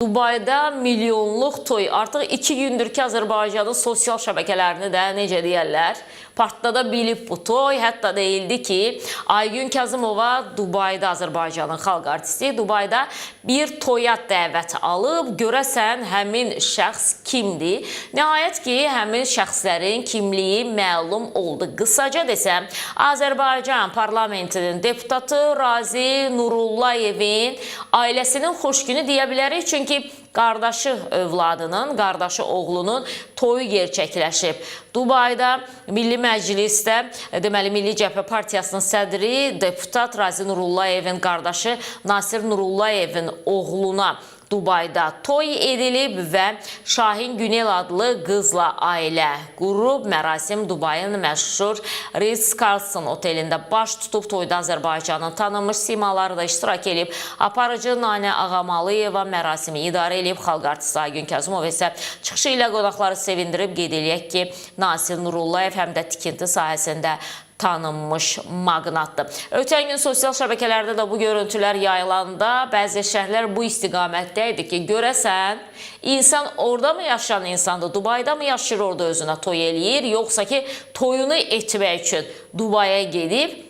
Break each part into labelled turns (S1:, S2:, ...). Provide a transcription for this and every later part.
S1: Dubayda milyonluq toy. Artıq 2 gündür ki Azərbaycanın sosial şəbəkələrini də necə deyərlər, partda bilib bu toy. Hətta deyildi ki, Aygün Kazımova Dubayda, Azərbaycanın xalq artisti Dubayda bir toya dəvət alıb. Görəsən həmin şəxs kimdir? Nəhayət ki, həmin şəxslərin kimliyi məlum oldu. Qısaca desəm, Azərbaycan parlamentinin deputatı Razi Nurullayevin ailəsinin xoş günü deyə bilərik. Çünki qardaşı övladının, qardaşı oğlunun toyu gerçəkləşib. Dubayda Milli Məclisdə, deməli Milli Cəbhə Partiyasının sədri deputat Razi Nurullayevin qardaşı Nasir Nurullayevin oğluna Dubayda toy edilib və Şahin Günel adlı qızla ailə qurub. Mərasim Dubayın məşhur Ritz-Carlton otelində baş tutub. Toyda Azərbaycanın tanınmış simaları da iştirak edib. Aparıcı Nanə Ağamalıyeva mərasimi idarə edib. Xalq artisti Aygün Kazımova isə çıxışı ilə qonaqları sevindirib. Qeyd eləyək ki, Nasir Nurullayev həm də tikinti sahəsində tanınmış maqnatdır. Ötən gün sosial şəbəkələrdə də bu görüntülər yayılanda bəzi şərhlər bu istiqamətdə idi ki, görəsən, insan orada mı yaşayan insandır, Dubayda mı yaşayır, orada özünə toy eləyir, yoxsa ki, toyunu etmək üçün Dubaya gedib.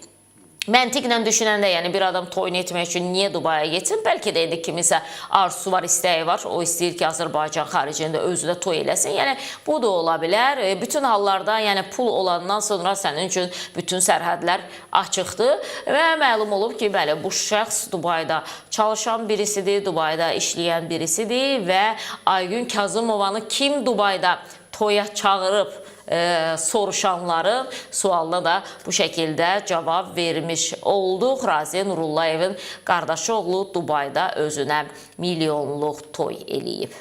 S1: Məntiqlə düşünəndə, yəni bir adam toyunu etmək üçün niyə Dubaya getsin? Bəlkə də indi kimisə arzusu var, istəyi var. O istəyir ki, Azərbaycan xaricində özü də toy eləsin. Yəni bu da ola bilər. Bütün hallarda, yəni pul olandan sonra sənin üçün bütün sərhədlər açıqdır və məlum olub ki, bəli, bu şəxs Dubayda çalışan birisidir, Dubayda işləyən birisidir və Aygün Kazımovanı kim Dubayda toya çağırıb soruşanların sualına da bu şəkildə cavab vermiş olduq. Razi Nurullayevin qardaşı oğlu Dubayda özünə milyonluq toy eləyib.